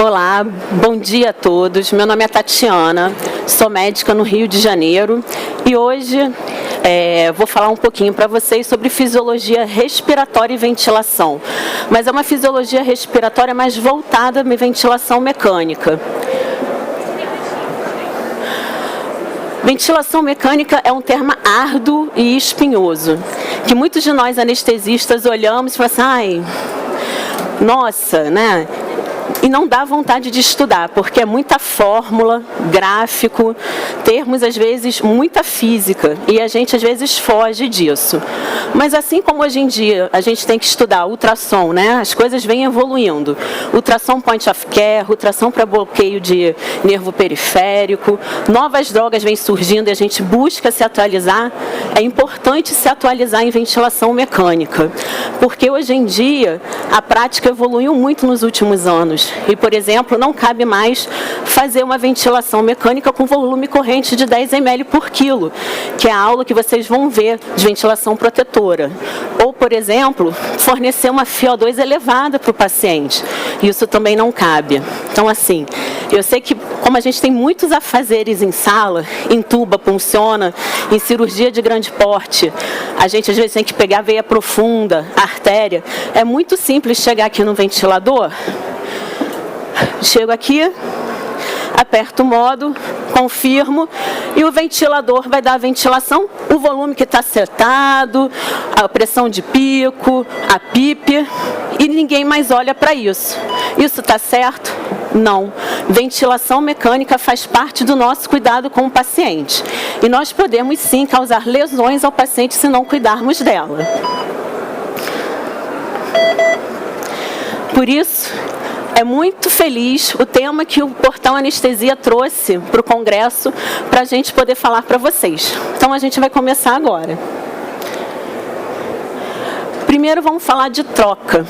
Olá, bom dia a todos. Meu nome é Tatiana, sou médica no Rio de Janeiro e hoje vou falar um pouquinho para vocês sobre fisiologia respiratória e ventilação. Mas é uma fisiologia respiratória mais voltada à ventilação mecânica. Ventilação mecânica é um termo árduo e espinhoso, que muitos de nós anestesistas olhamos e falamos assim, nossa, né? E não dá vontade de estudar, porque é muita fórmula, gráfico, termos às vezes muita física, e a gente às vezes foge disso. Mas assim como hoje em dia a gente tem que estudar ultrassom, né? As coisas vêm evoluindo. Ultrassom point of care, ultrassom para bloqueio de nervo periférico, novas drogas vêm surgindo e a gente busca se atualizar. É importante se atualizar em ventilação mecânica, porque hoje em dia a prática evoluiu muito nos últimos anos. E, por exemplo, não cabe mais fazer uma ventilação mecânica com volume corrente de 10 ml por quilo, que é a aula que vocês vão ver de ventilação protetora. Ou, por exemplo, fornecer uma FiO2 elevada para o paciente. Isso também não cabe. Então, assim, eu sei que como a gente tem muitos afazeres em sala, intuba, funciona, em cirurgia de grande porte, a gente às vezes tem que pegar a veia profunda, a artéria. É muito simples chegar aqui no ventilador. Chego aqui, aperto o modo, confirmo e o ventilador vai dar a ventilação, o volume que está setado, a pressão de pico, a PIP, e ninguém mais olha para isso. Isso está certo? Não. Ventilação mecânica faz parte do nosso cuidado com o paciente. E nós podemos sim causar lesões ao paciente se não cuidarmos dela. Por isso, é muito feliz o tema que o Portal Anestesia trouxe para o Congresso para a gente poder falar para vocês. Então, a gente vai começar agora. Primeiro, vamos falar de troca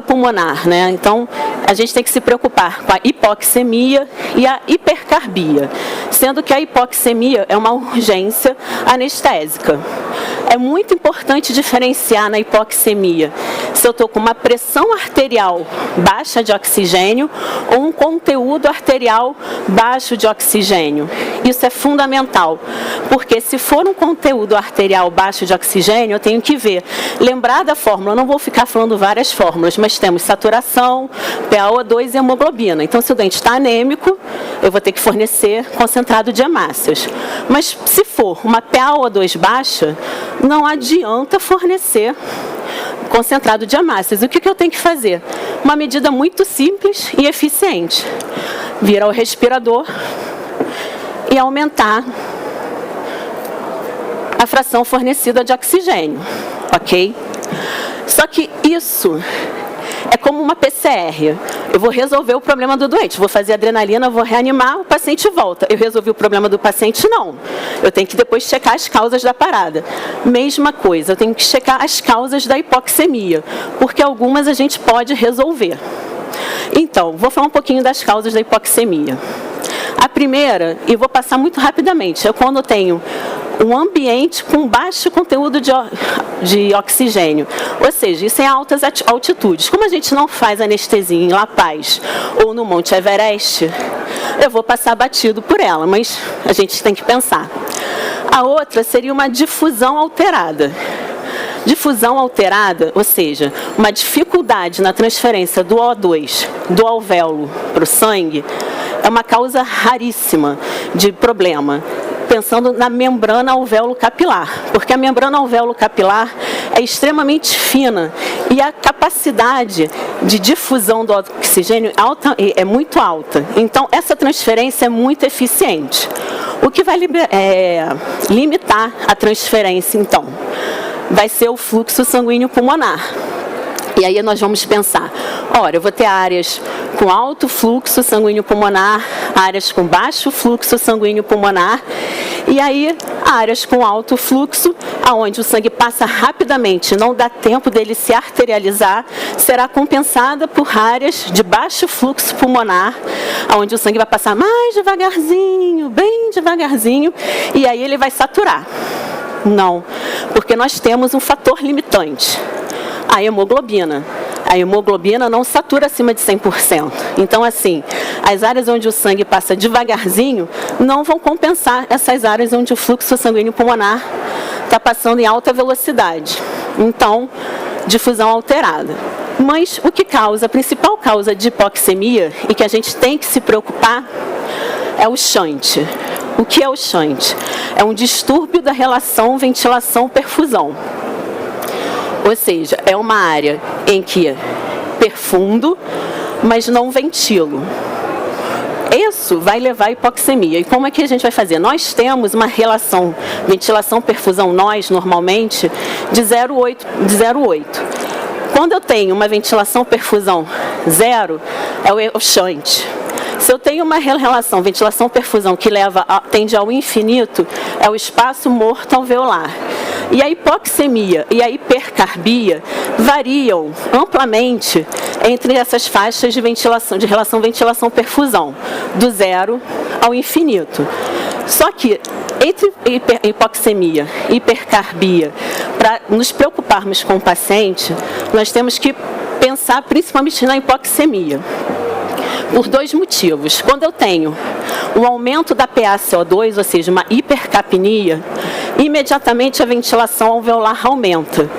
pulmonar, né? Então, a gente tem que se preocupar com a hipoxemia e a hipercarbia, sendo que a hipoxemia é uma urgência anestésica. É muito importante diferenciar na hipoxemia se eu estou com uma pressão arterial baixa de oxigênio ou um conteúdo arterial baixo de oxigênio. Isso é fundamental, porque se for um conteúdo arterial baixo de oxigênio, eu tenho que ver, lembrar da fórmula, eu não vou ficar falando várias fórmulas, mas temos saturação, PaO2 e hemoglobina. Então, se o doente está anêmico, eu vou ter que fornecer concentrado de hemácias. Mas se for uma PaO2 baixa, não adianta fornecer concentrado de hemácias. O que eu tenho que fazer? Uma medida muito simples e eficiente. Vir ao respirador e aumentar a fração fornecida de oxigênio, ok? Só que isso é como uma PCR. Eu vou resolver o problema do doente. Vou fazer adrenalina, vou reanimar, o paciente volta. Eu resolvi o problema do paciente? Não. Eu tenho que depois checar as causas da parada. Mesma coisa, eu tenho que checar as causas da hipoxemia, porque algumas a gente pode resolver. Então, vou falar um pouquinho das causas da hipoxemia. A primeira, e vou passar muito rapidamente, é quando eu tenho um ambiente com baixo conteúdo de oxigênio. Ou seja, isso em altas altitudes. Como a gente não faz anestesia em La Paz ou no Monte Everest, eu vou passar batido por ela, mas a gente tem que pensar. A outra seria uma difusão alterada. Difusão alterada, ou seja, uma dificuldade na transferência do O2 do alvéolo para o sangue, é uma causa raríssima de problema. Pensando na membrana alvéolo capilar, porque a membrana alvéolo capilar é extremamente fina e a capacidade de difusão do oxigênio é muito alta. Então, essa transferência é muito eficiente. O que vai limitar a transferência, então, vai ser o fluxo sanguíneo pulmonar. E aí nós vamos pensar, olha, eu vou ter áreas com alto fluxo sanguíneo pulmonar, áreas com baixo fluxo sanguíneo pulmonar, e aí áreas com alto fluxo, aonde o sangue passa rapidamente, não dá tempo dele se arterializar, será compensada por áreas de baixo fluxo pulmonar, aonde o sangue vai passar mais devagarzinho, bem devagarzinho, e aí ele vai saturar. Não, porque nós temos um fator limitante. A hemoglobina. a hemoglobina não satura acima de 100%. Então, assim, as áreas onde o sangue passa devagarzinho não vão compensar essas áreas onde o fluxo sanguíneo pulmonar está passando em alta velocidade. Então, difusão alterada. Mas o que causa, a principal causa de hipoxemia e que a gente tem que se preocupar é o shunt. O que é o shunt? É um distúrbio da relação ventilação-perfusão. Ou seja, é uma área em que perfundo, mas não ventilo. Isso vai levar à hipoxemia. E como é que a gente vai fazer? Nós temos uma relação ventilação-perfusão, nós, normalmente, de 0,8. Quando eu tenho uma ventilação-perfusão 0, é o shunt. Se eu tenho uma relação ventilação-perfusão que tende ao infinito, é o espaço morto alveolar. E a hipoxemia e a hipercarbia variam amplamente entre essas faixas de relação ventilação-perfusão, do 0 ao infinito. Só que entre hipoxemia e hipercarbia, para nos preocuparmos com o paciente, nós temos que pensar principalmente na hipoxemia. Por dois motivos. Quando eu tenho um aumento da PaCO2, ou seja, uma hipercapnia, imediatamente a ventilação alveolar aumenta.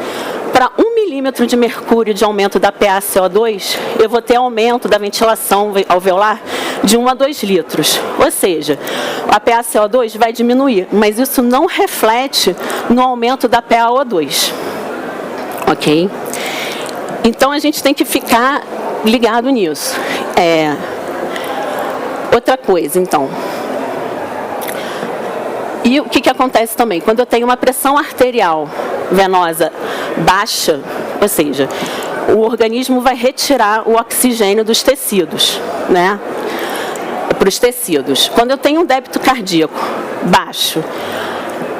Para 1 milímetro de mercúrio de aumento da PaCO2, eu vou ter aumento da ventilação alveolar de 1 a 2 litros. Ou seja, a PaCO2 vai diminuir, mas isso não reflete no aumento da PaO2. Ok? Então, a gente tem que ficar ligado nisso. Outra coisa, então. E o que acontece também? Quando eu tenho uma pressão arterial venosa baixa, ou seja, o organismo vai retirar o oxigênio dos tecidos, né? Para os tecidos. Quando eu tenho um débito cardíaco baixo,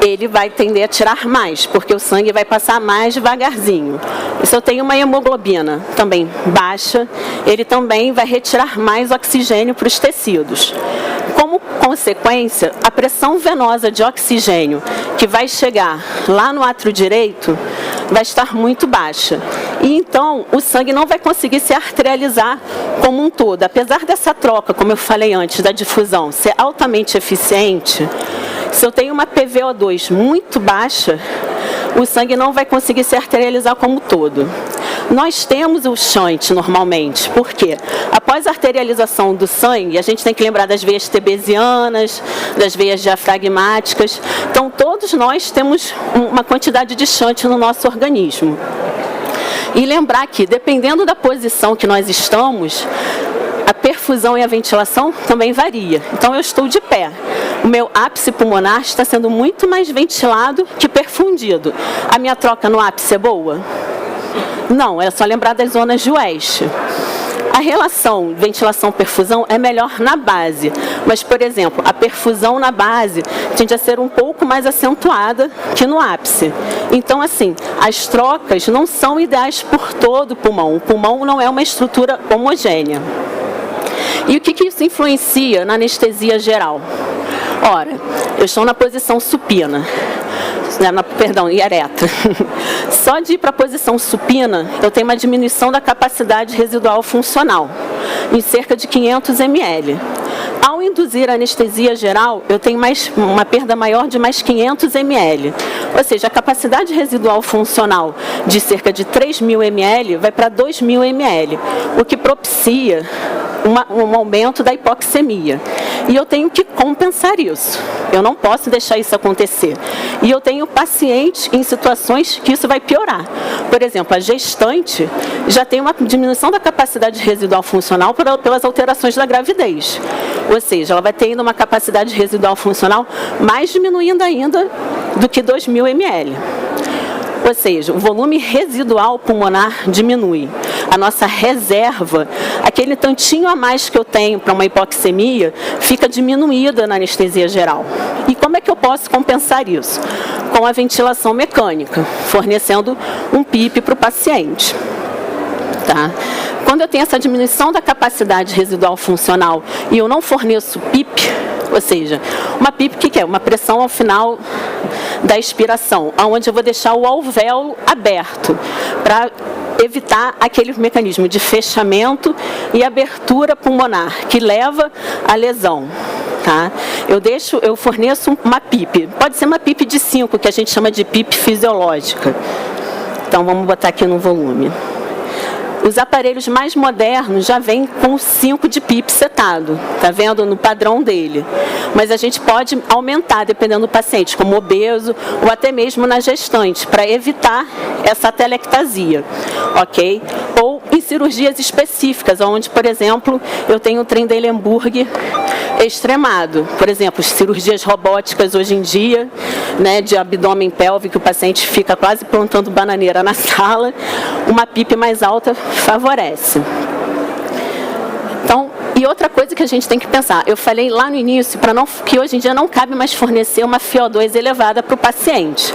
ele vai tender a tirar mais, porque o sangue vai passar mais devagarzinho. E se eu tenho uma hemoglobina também baixa, ele também vai retirar mais oxigênio para os tecidos. Como consequência, a pressão venosa de oxigênio que vai chegar lá no átrio direito vai estar muito baixa. E então, o sangue não vai conseguir se arterializar como um todo. Apesar dessa troca, como eu falei antes, da difusão ser altamente eficiente, se eu tenho uma PVO2 muito baixa, o sangue não vai conseguir se arterializar como um todo. Nós temos o shunt normalmente, porque após a arterialização do sangue, a gente tem que lembrar das veias tebesianas, das veias diafragmáticas. Então, todos nós temos uma quantidade de shunt no nosso organismo. E lembrar que, dependendo da posição que nós estamos, a perfusão e a ventilação também varia. Então, eu estou de pé. O meu ápice pulmonar está sendo muito mais ventilado que perfundido. A minha troca no ápice é boa? Não, é só lembrar das zonas de oeste. A relação ventilação-perfusão é melhor na base, mas, por exemplo, a perfusão na base tende a ser um pouco mais acentuada que no ápice. Então, assim, as trocas não são ideais por todo o pulmão. O pulmão não é uma estrutura homogênea. E o que isso influencia na anestesia geral? Ora, eu estou na posição supina, ereta. Só de ir para a posição supina, eu tenho uma diminuição da capacidade residual funcional, em cerca de 500 ml. Ao induzir a anestesia geral, eu tenho uma perda maior de mais 500 ml. Ou seja, a capacidade residual funcional de cerca de 3.000 ml vai para 2.000 ml, o que propicia um aumento da hipoxemia. E eu tenho que compensar isso. Eu não posso deixar isso acontecer. E eu tenho pacientes em situações que isso vai piorar. Por exemplo, a gestante já tem uma diminuição da capacidade residual funcional pelas alterações da gravidez. Ou seja, ela vai tendo uma capacidade residual funcional mais diminuindo ainda do que 2.000 ml. Ou seja, o volume residual pulmonar diminui. A nossa reserva, aquele tantinho a mais que eu tenho para uma hipoxemia, fica diminuída na anestesia geral. E como é que eu posso compensar isso? Com a ventilação mecânica, fornecendo um PIP para o paciente. Tá? Quando eu tenho essa diminuição da capacidade residual funcional e eu não forneço PIP, ou seja, uma PIP que é uma pressão ao final da expiração, onde eu vou deixar o alvéolo aberto para evitar aquele mecanismo de fechamento e abertura pulmonar que leva à lesão. Tá? Eu forneço uma PIP, pode ser uma PIP de 5, que a gente chama de PIP fisiológica. Então vamos botar aqui no volume. Os aparelhos mais modernos já vêm com 5 de PIP setado, tá vendo no padrão dele. Mas a gente pode aumentar, dependendo do paciente, como obeso ou até mesmo na gestante, para evitar essa atelectasia, ok? Ou em cirurgias específicas, onde, por exemplo, eu tenho o Trendelenburg extremado. Por exemplo, cirurgias robóticas hoje em dia, né, de abdômen pélvico, o paciente fica quase plantando bananeira na sala, uma PIP mais alta favorece. Então, e outra coisa que a gente tem que pensar, eu falei lá no início que hoje em dia não cabe mais fornecer uma FiO2 elevada para o paciente.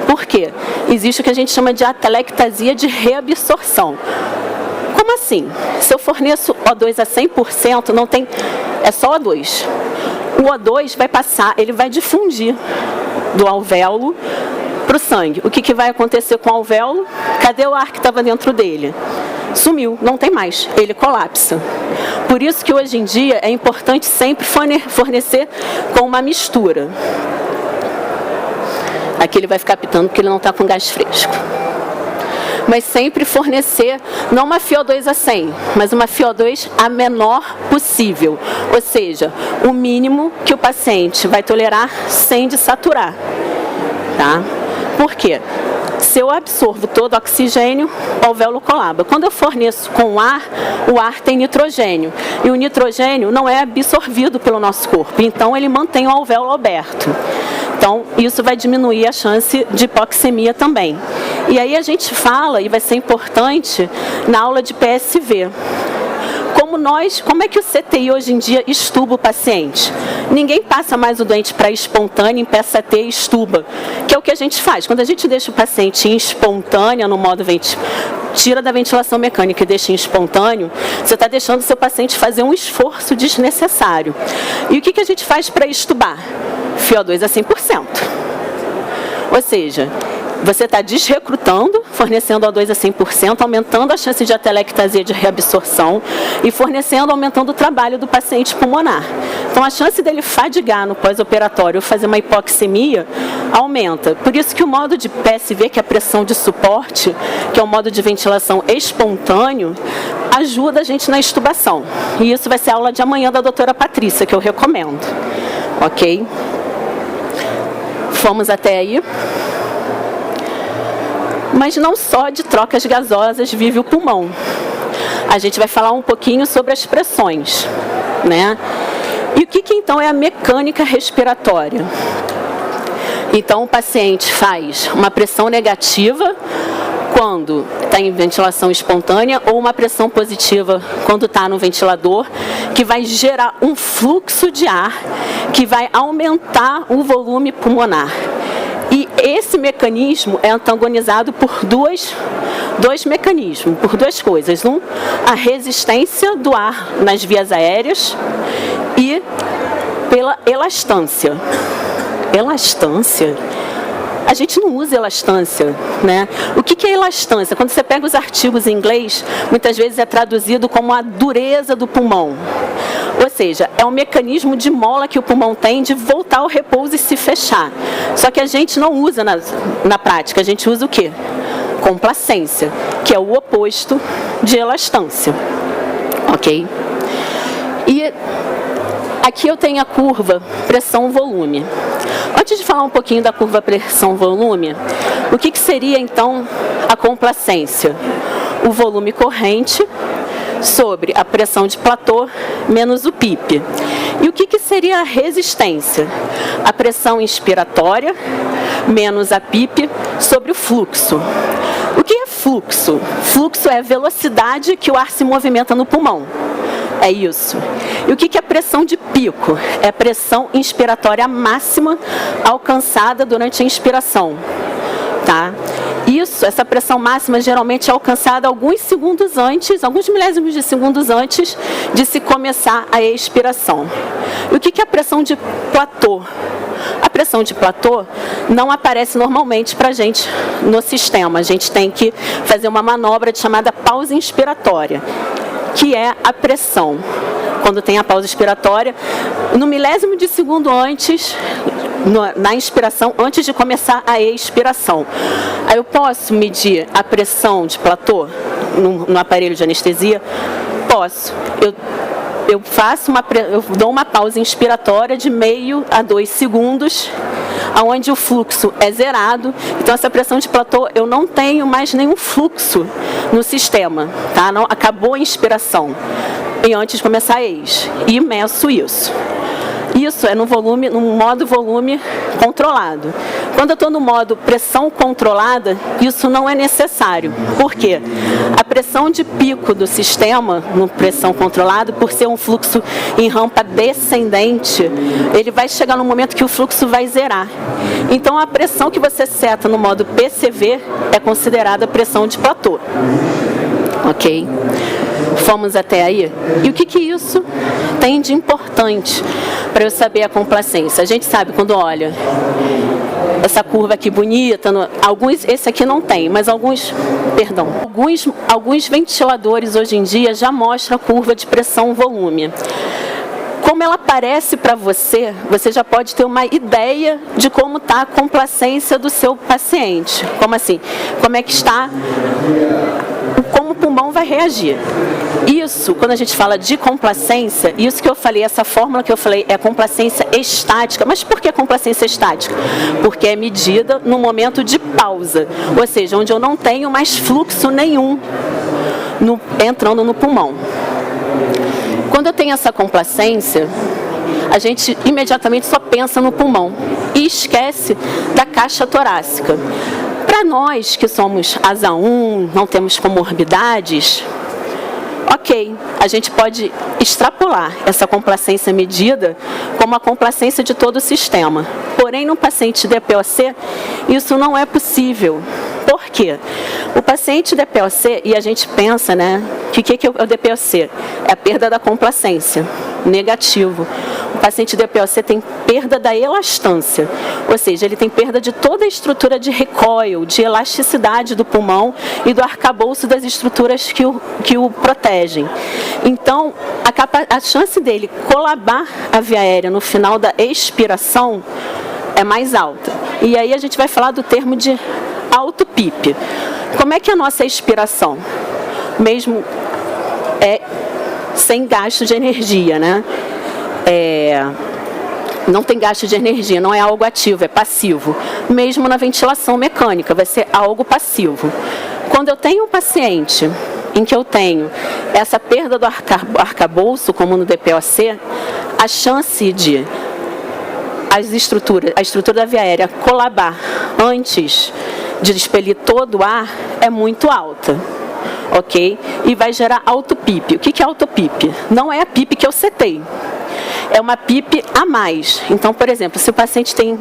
Por quê? Existe o que a gente chama de atelectasia de reabsorção. Como assim? Se eu forneço O2 a 100%, não tem, é só O2. O O2 vai passar, ele vai difundir do alvéolo para o sangue. O que vai acontecer com o alvéolo? Cadê o ar que estava dentro dele? Sumiu, não tem mais, ele colapsa. Por isso que hoje em dia é importante sempre fornecer com uma mistura. Aqui ele vai ficar pitando porque ele não está com gás fresco. Mas sempre fornecer, não uma FiO2 a 100, mas uma FiO2 a menor possível. Ou seja, o mínimo que o paciente vai tolerar sem desaturar. Tá? Por quê? Se eu absorvo todo o oxigênio, o alvéolo colaba. Quando eu forneço com ar, o ar tem nitrogênio. E o nitrogênio não é absorvido pelo nosso corpo, então ele mantém o alvéolo aberto. Então, isso vai diminuir a chance de hipoxemia também. E aí a gente fala, e vai ser importante, na aula de PSV. Como é que o CTI hoje em dia estuba o paciente? Ninguém passa mais o doente para espontânea, em PSAT e estuba, que é o que a gente faz. Quando a gente deixa o paciente em espontânea, no modo tira da ventilação mecânica e deixa em espontâneo, você está deixando o seu paciente fazer um esforço desnecessário. E o que a gente faz para estubar? FiO2 a 100%. Ou seja, você está desrecrutando, fornecendo O2 a 100%, aumentando a chance de atelectasia de reabsorção e aumentando o trabalho do paciente pulmonar. Então, a chance dele fadigar no pós-operatório ou fazer uma hipoxemia aumenta. Por isso que o modo de PSV, que é a pressão de suporte, que é o modo de ventilação espontâneo, ajuda a gente na extubação. E isso vai ser a aula de amanhã da doutora Patrícia, que eu recomendo. Ok? Fomos até aí. Mas não só de trocas gasosas vive o pulmão. A gente vai falar um pouquinho sobre as pressões, né? E o que então é a mecânica respiratória? Então, o paciente faz uma pressão negativa quando está em ventilação espontânea ou uma pressão positiva quando está no ventilador, que vai gerar um fluxo de ar que vai aumentar o volume pulmonar. E esse mecanismo é antagonizado por dois mecanismos, por duas coisas. A resistência do ar nas vias aéreas e pela elastância. Elastância? A gente não usa elastância, né? O que é elastância? Quando você pega os artigos em inglês, muitas vezes é traduzido como a dureza do pulmão. Ou seja, é um mecanismo de mola que o pulmão tem de voltar ao repouso e se fechar. Só que a gente não usa na prática, a gente usa o quê? Complacência, que é o oposto de elastância. Ok? E aqui eu tenho a curva pressão-volume. Antes de falar um pouquinho da curva pressão-volume, o que seria então a complacência? O volume corrente sobre a pressão de platô menos o PIP. E o que seria a resistência? A pressão inspiratória menos a PIP sobre o fluxo. O que é fluxo? Fluxo é a velocidade que o ar se movimenta no pulmão. É isso. E o que é pressão de pico? É a pressão inspiratória máxima alcançada durante a inspiração. Tá? E essa pressão máxima geralmente é alcançada alguns segundos antes, alguns milésimos de segundos antes de se começar a expiração. E o que é a pressão de platô? A pressão de platô não aparece normalmente para a gente no sistema. A gente tem que fazer uma manobra chamada pausa inspiratória, que é a pressão. Quando tem a pausa expiratória, no milésimo de segundo antes, na inspiração, antes de começar a expiração. Aí eu posso medir a pressão de platô no aparelho de anestesia? Posso. Eu dou uma pausa inspiratória de 0,5 a 2 segundos, onde o fluxo é zerado. Então, essa pressão de platô, eu não tenho mais nenhum fluxo no sistema, tá? Não, acabou a inspiração. E antes de começar a ex. E meço isso. Isso é no modo volume controlado. Quando eu estou no modo pressão controlada, isso não é necessário. Por quê? A pressão de pico do sistema, no pressão controlada, por ser um fluxo em rampa descendente, ele vai chegar no momento que o fluxo vai zerar. Então, a pressão que você seta no modo PCV é considerada pressão de platô. Ok? Fomos até aí? E o que isso tem de importante para eu saber a complacência? A gente sabe quando olha essa curva aqui bonita, esse aqui não tem, mas alguns ventiladores hoje em dia já mostram a curva de pressão-volume. Como ela aparece para você, você já pode ter uma ideia de como está a complacência do seu paciente. Como assim? Como é que está, como o pulmão vai reagir. Isso, quando a gente fala de complacência, isso que eu falei, essa fórmula que eu falei é complacência estática. Mas por que complacência estática? Porque é medida no momento de pausa, ou seja, onde eu não tenho mais fluxo nenhum entrando no pulmão. Quando eu tenho essa complacência, a gente imediatamente só pensa no pulmão e esquece da caixa torácica. Para nós que somos asa 1, não temos comorbidades, ok, a gente pode extrapolar essa complacência medida como a complacência de todo o sistema. Porém, no paciente DPOC, isso não é possível. Por quê? O paciente DPOC, e a gente pensa, né, que o que é o DPOC? É a perda da complacência, negativo. O paciente DPOC tem perda da elastância, ou seja, ele tem perda de toda a estrutura de recoil, de elasticidade do pulmão e do arcabouço das estruturas que o protegem. Então, a chance dele colabar a via aérea no final da expiração é mais alta. E aí a gente vai falar do termo de alto PIP. Como é que é a nossa expiração? Mesmo sem gasto de energia, né? Não tem gasto de energia, não é algo ativo, é passivo. Mesmo na ventilação mecânica, vai ser algo passivo. Quando eu tenho um paciente em que eu tenho essa perda do arcabouço, como no DPOC, a chance de a estrutura da via aérea colabar antes de expelir todo o ar é muito alta, ok? E vai gerar alto PIP. O que é alto PIP? Não é a PIP que eu setei, é uma PIP a mais. Então, por exemplo, se o paciente tem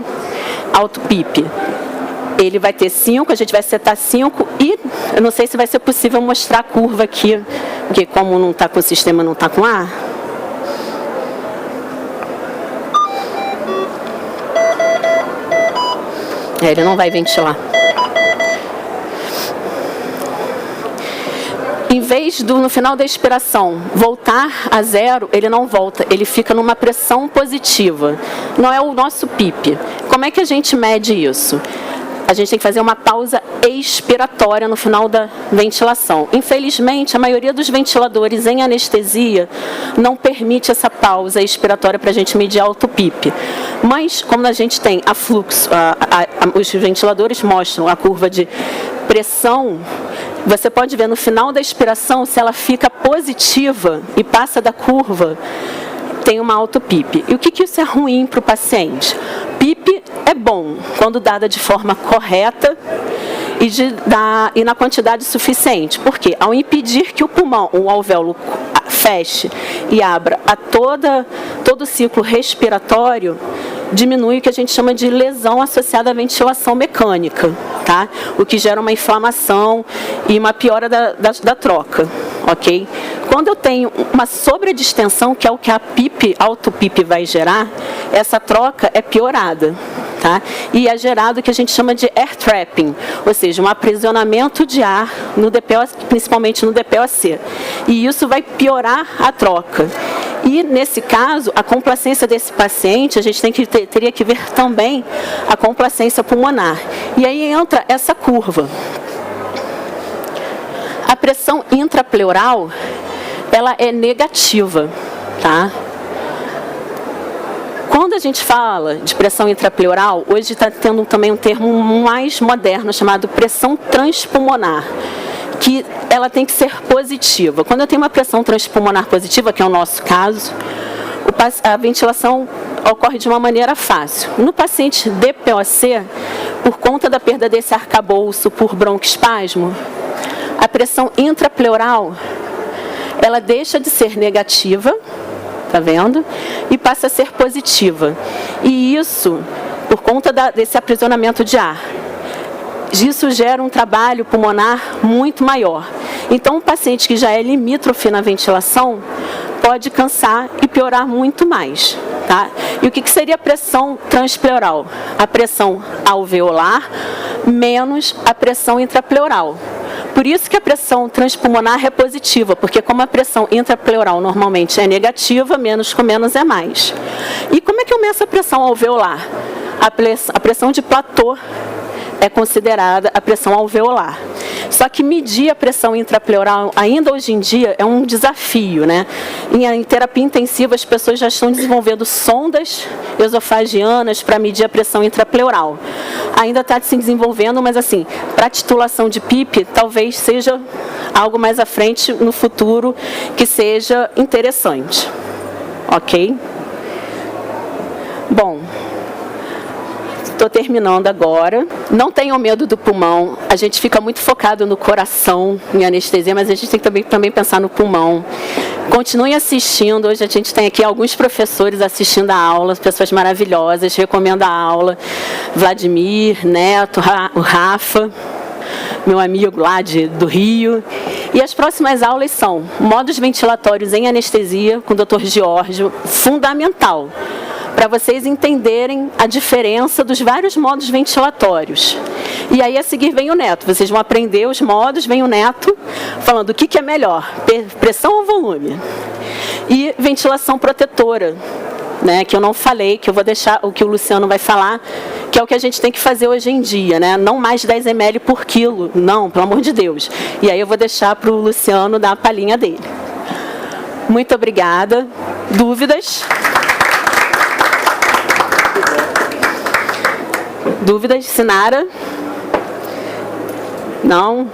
alto PIP, ele vai ter 5, a gente vai setar 5 e eu não sei se vai ser possível mostrar a curva aqui, porque como não está com o sistema, não está com ar. Ele não vai ventilar. Em vez no final da expiração, voltar a zero, ele não volta, ele fica numa pressão positiva. Não é o nosso PIP. Como é que a gente mede isso? A gente tem que fazer uma pausa expiratória no final da ventilação. Infelizmente, a maioria dos ventiladores em anestesia não permite essa pausa expiratória para a gente medir alto PIP. Mas, como a gente tem a fluxo, os ventiladores mostram a curva de pressão, você pode ver no final da expiração, se ela fica positiva e passa da curva, tem uma alto PIP. E o que isso é ruim para o paciente? PIP é bom quando dada de forma correta e na quantidade suficiente. Por quê? Ao impedir que o pulmão, o alvéolo, feche e abra todo o ciclo respiratório, diminui o que a gente chama de lesão associada à ventilação mecânica. tá? O que gera uma inflamação e uma piora da troca, ok? Quando eu tenho uma sobredistensão, que é o que a PIP, auto-PIP vai gerar, essa troca é piorada. Tá? E é gerado o que a gente chama de air trapping, ou seja, um aprisionamento de ar, no DPO, principalmente no DPOC. E isso vai piorar a troca. E, nesse caso, a complacência desse paciente, a gente teria que ver também a complacência pulmonar. E aí entra essa curva. A pressão intrapleural, ela é negativa, tá? Quando a gente fala de pressão intrapleural, hoje está tendo também um termo mais moderno, chamado pressão transpulmonar, que ela tem que ser positiva. Quando eu tenho uma pressão transpulmonar positiva, que é o nosso caso, a ventilação ocorre de uma maneira fácil. No paciente DPOC, por conta da perda desse arcabouço por broncoespasmo, a pressão intrapleural, ela deixa de ser negativa, tá vendo? E passa a ser positiva. E isso, por conta desse aprisionamento de ar, isso gera um trabalho pulmonar muito maior. Então, um paciente que já é limítrofe na ventilação pode cansar e piorar muito mais, tá? E o que seria a pressão transpleural? A pressão alveolar menos a pressão intrapleural. Por isso que a pressão transpulmonar é positiva, porque como a pressão intrapleural normalmente é negativa, menos com menos é mais. E como é que eu meço a pressão alveolar? A pressão de platô é considerada a pressão alveolar. Só que medir a pressão intrapleural, ainda hoje em dia, é um desafio, né? Em terapia intensiva, as pessoas já estão desenvolvendo sondas esofagianas para medir a pressão intrapleural. Ainda está se desenvolvendo, mas assim, para titulação de PIP, talvez seja algo mais à frente, no futuro, que seja interessante. Ok? Bom, estou terminando agora. Não tenham medo do pulmão. A gente fica muito focado no coração, em anestesia, mas a gente tem que também pensar no pulmão. Continuem assistindo. Hoje a gente tem aqui alguns professores assistindo a aula, pessoas maravilhosas. Recomendo a aula. Vladimir, Neto, o Rafa, meu amigo lá do Rio. E as próximas aulas são modos ventilatórios em anestesia, com o Dr. Giorgio, fundamental, para vocês entenderem a diferença dos vários modos ventilatórios. E aí, a seguir, vem o Neto. Vocês vão aprender os modos, vem o Neto falando o que é melhor, pressão ou volume. E ventilação protetora, né, que eu não falei, que eu vou deixar o que o Luciano vai falar, que é o que a gente tem que fazer hoje em dia, né? Não mais 10 ml por quilo, não, pelo amor de Deus. E aí eu vou deixar para o Luciano dar a palhinha dele. Muito obrigada. Dúvidas? Dúvidas? Sinara? Não?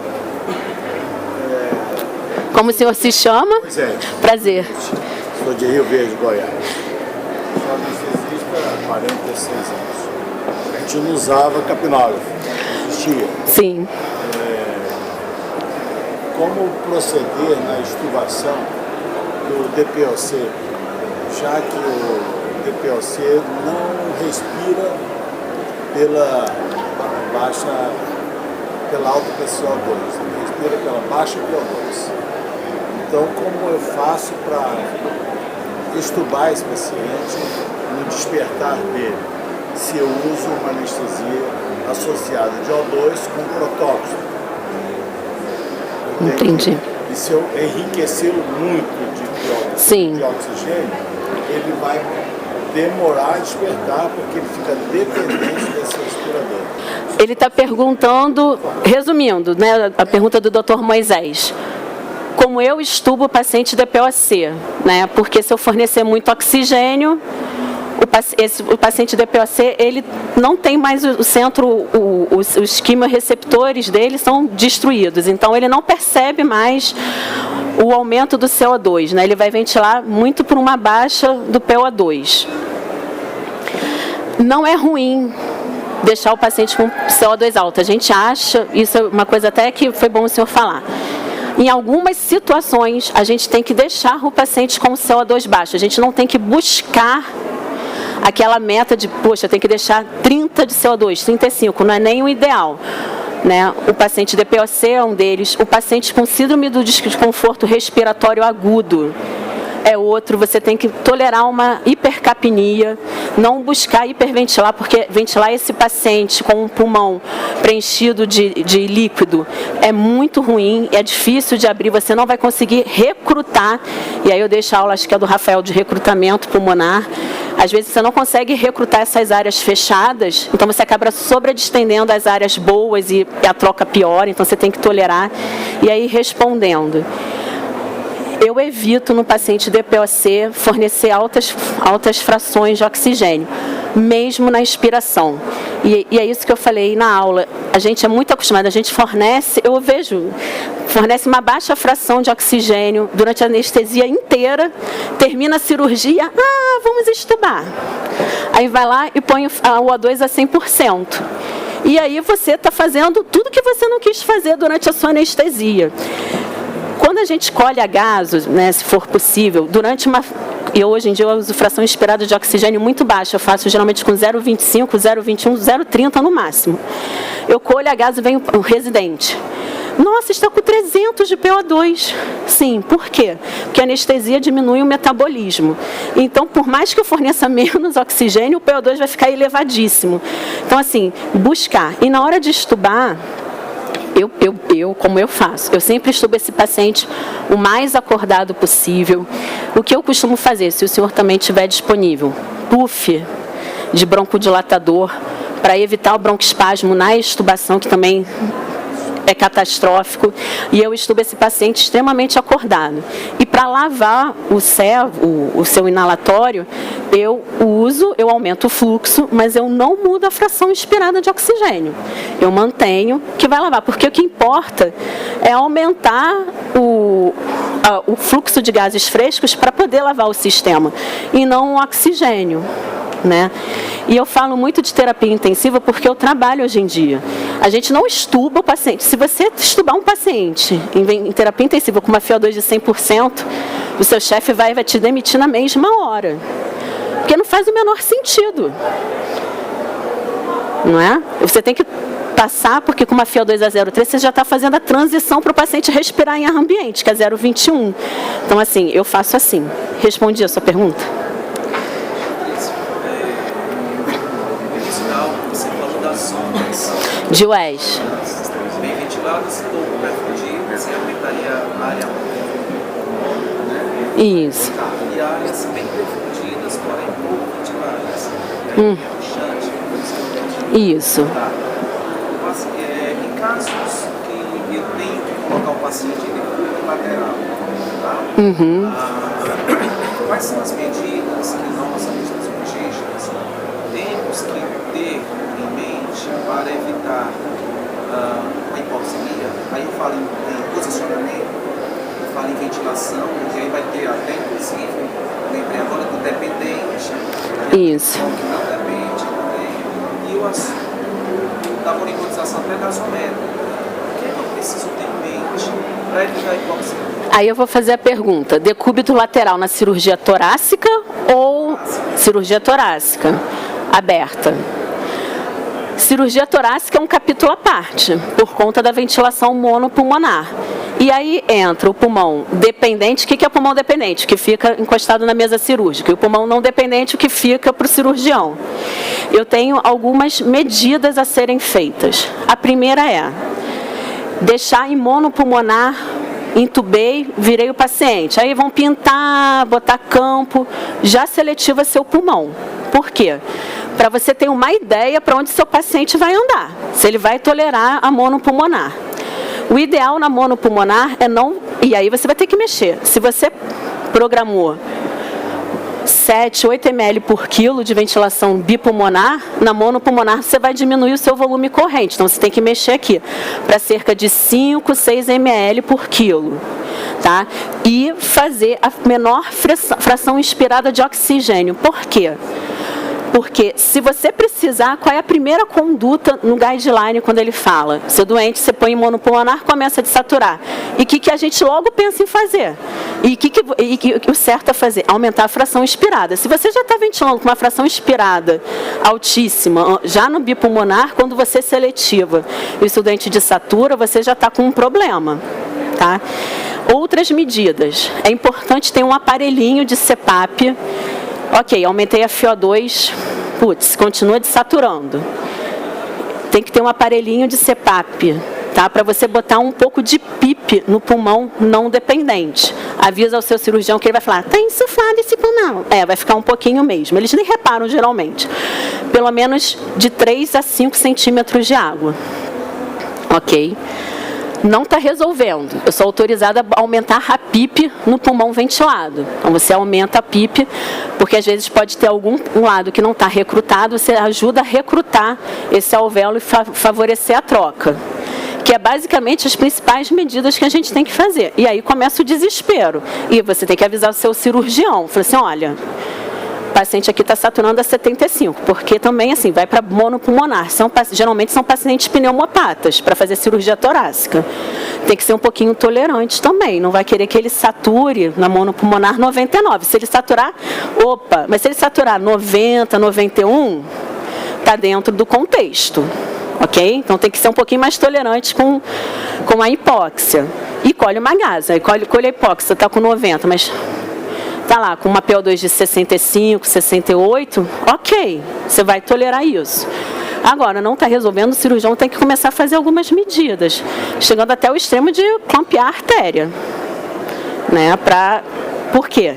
Como o senhor se chama? Prazer. Sou de Rio Verde, Goiás. Sou anestesista há 46 anos. A gente não usava capnógrafo, existia. Sim. Como proceder na extubação do DPOC, já que o DPOC não respira pela alta PCO2, ele respira pela baixa PO2. Então, como eu faço para extubar esse paciente no despertar dele? Se eu uso uma anestesia associada de O2 com protóxido. Entendi. E se eu enriquecê-lo muito de oxigênio, ele vai demorar a despertar, porque ele fica dependente desse respirador. Ele está perguntando, resumindo, né, a pergunta do Dr. Moisés. Como eu estubo o paciente DPOC, né? Porque se eu fornecer muito oxigênio, o paciente DPOC, ele não tem mais o centro, os quimiorreceptores dele são destruídos, então ele não percebe mais o aumento do CO2, né? Ele vai ventilar muito por uma baixa do PO2. Não é ruim deixar o paciente com CO2 alto, a gente acha, isso é uma coisa até que foi bom o senhor falar. Em algumas situações, a gente tem que deixar o paciente com CO2 baixo, a gente não tem que buscar aquela meta de, poxa, tem que deixar 30 de CO2, 35, não é nem o ideal. né? O paciente DPOC é um deles. O paciente com síndrome do desconforto respiratório agudo é outro. Você tem que tolerar uma hipercapnia, não buscar hiperventilar, porque ventilar esse paciente com um pulmão preenchido de líquido é muito ruim, é difícil de abrir, você não vai conseguir recrutar. E aí eu deixo a aula, acho que é do Rafael, de recrutamento pulmonar. Às vezes você não consegue recrutar essas áreas fechadas, então você acaba sobredistendendo as áreas boas e a troca piora, então você tem que tolerar. E aí, respondendo, eu evito no paciente DPOC fornecer altas frações de oxigênio, mesmo na inspiração. E é isso que eu falei na aula. A gente é muito acostumado, a gente fornece uma baixa fração de oxigênio durante a anestesia inteira, termina a cirurgia, vamos extubar. Aí vai lá e põe o O2 a 100%. E aí você está fazendo tudo que você não quis fazer durante a sua anestesia. Quando a gente colhe a gases, né, se for possível, e hoje em dia eu uso fração inspirada de oxigênio muito baixa, eu faço geralmente com 0,25, 0,21, 0,30 no máximo. Eu colho a gases e vem o residente. Nossa, está com 300 de PO2. Sim, por quê? Porque a anestesia diminui o metabolismo. Então, por mais que eu forneça menos oxigênio, o PO2 vai ficar elevadíssimo. Então, assim, buscar. E na hora de estubar, como eu faço, eu sempre estubo esse paciente o mais acordado possível. O que eu costumo fazer, se o senhor também estiver disponível, puff de broncodilatador, para evitar o broncoespasmo na extubação, que também é catastrófico, e eu estubo esse paciente extremamente acordado. E para lavar o seu inalatório, eu aumento o fluxo, mas eu não mudo a fração inspirada de oxigênio. Eu mantenho que vai lavar, porque o que importa é aumentar o fluxo de gases frescos para poder lavar o sistema, e não o oxigênio, né? E eu falo muito de terapia intensiva porque eu trabalho hoje em dia. A gente não estuba o paciente. Se você estubar um paciente em terapia intensiva com uma FiO2 de 100%, o seu chefe vai te demitir na mesma hora. Porque não faz o menor sentido. Não é? Você tem que passar, porque com uma FiO2 a 0,3 você já está fazendo a transição para o paciente respirar em ar ambiente, que é 0,21. Então, assim, eu faço assim. Respondi a sua pergunta? Você falou das zonas de Wes. bem ventiladas, pouco perfundidas, e aumentaria a área, né? Isso. E áreas bem perfundidas, porém pouco ventiladas. Isso. Tá. Em casos que eu tenho que colocar o paciente em decúbito lateral, tá? Quais são as medidas que nós, anestesiologistas, temos que ter em mente para evitar a hipoxemia? Aí eu falo em posicionamento, eu falo em ventilação, e aí vai ter até, inclusive, lembrei agora do dependente, isso, que não depende, e o assunto da monitorização até gasométrica. O que eu preciso ter em mente para evitar a hipoxemia? Aí eu vou fazer a pergunta: decúbito lateral na cirurgia torácica ou cirurgia torácica aberta? Cirurgia torácica é um capítulo à parte, por conta da ventilação monopulmonar. E aí entra o pulmão dependente. O que é pulmão dependente? Que fica encostado na mesa cirúrgica. E o pulmão não dependente, o que fica para o cirurgião. Eu tenho algumas medidas a serem feitas. A primeira é deixar em monopulmonar. Intubei, virei o paciente. Aí vão pintar, botar campo, já seletiva seu pulmão. Por quê? Para você ter uma ideia para onde seu paciente vai andar, se ele vai tolerar a monopulmonar. O ideal na monopulmonar é não... E aí você vai ter que mexer. Se você programou 7, 8 ml por quilo de ventilação bipulmonar, na monopulmonar você vai diminuir o seu volume corrente. Então você tem que mexer aqui para cerca de 5, 6 ml por quilo. Tá? E fazer a menor fração inspirada de oxigênio. Por quê? Porque se você precisar, qual é a primeira conduta no guideline quando ele fala? Seu doente, você põe monopulmonar, começa a desaturar. E o que a gente logo pensa em fazer? E o certo a fazer? Aumentar a fração expirada. Se você já está ventilando com uma fração expirada altíssima, já no bipulmonar, quando você seletiva e o seu doente desatura, você já está com um problema. Tá? Outras medidas. É importante ter um aparelhinho de CPAP. Ok, aumentei a FiO2, putz, continua desaturando. Tem que ter um aparelhinho de CPAP, tá? Para você botar um pouco de PIP no pulmão não dependente. Avisa ao seu cirurgião que ele vai falar, está insuflado esse pulmão. Vai ficar um pouquinho mesmo. Eles nem reparam geralmente. Pelo menos de 3 a 5 centímetros de água. Ok? Não está resolvendo. Eu sou autorizada a aumentar a PIP no pulmão ventilado. Então, você aumenta a PIP, porque às vezes pode ter algum lado que não está recrutado, você ajuda a recrutar esse alvéolo e favorecer a troca. Que é basicamente as principais medidas que a gente tem que fazer. E aí começa o desespero. E você tem que avisar o seu cirurgião. Fala assim, olha, o paciente aqui está saturando a 75, porque também assim, vai para monopulmonar. Geralmente são pacientes pneumopatas, para fazer cirurgia torácica. Tem que ser um pouquinho tolerante também, não vai querer que ele sature na monopulmonar 99. Se ele saturar, mas se ele saturar 90, 91, está dentro do contexto. Ok? Então tem que ser um pouquinho mais tolerante com a hipóxia. E colhe uma gasa, colhe a hipóxia, está com 90, mas está lá com uma PO2 de 65, 68, ok, você vai tolerar isso. Agora, não está resolvendo, o cirurgião tem que começar a fazer algumas medidas, chegando até o extremo de clampear a artéria. Né? Por quê?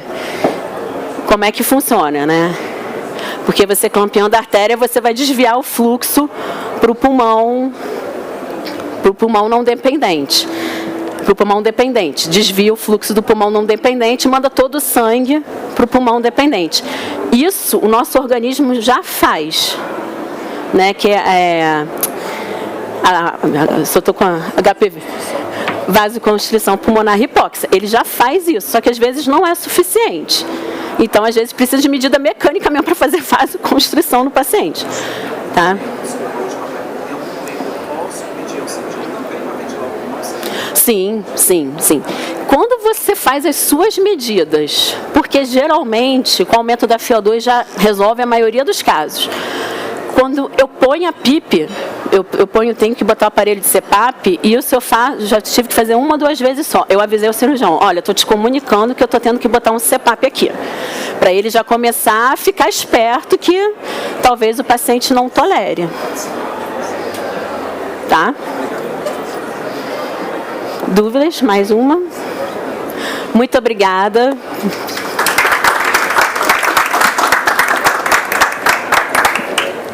Como é que funciona, né? Porque você clampeando a artéria, você vai desviar o fluxo para o pulmão não dependente. Para o pulmão dependente. Desvia o fluxo do pulmão não dependente e manda todo o sangue para o pulmão dependente. Isso o nosso organismo já faz. Né? Que se eu estou com a HPV, vasoconstrição pulmonar hipóxia, ele já faz isso, só que às vezes não é suficiente. Então, às vezes, precisa de medida mecânica mesmo para fazer vasoconstrição no paciente. Tá? Sim. Quando você faz as suas medidas, porque geralmente com o aumento da FiO2 já resolve a maioria dos casos. Quando eu ponho a PIP, tenho que botar o aparelho de CPAP e isso eu já tive que fazer 1 ou 2 vezes só. Eu avisei o cirurgião, olha, estou te comunicando que eu estou tendo que botar um CPAP aqui. Para ele já começar a ficar esperto que talvez o paciente não tolere. Tá? Dúvidas? Mais uma? Muito obrigada.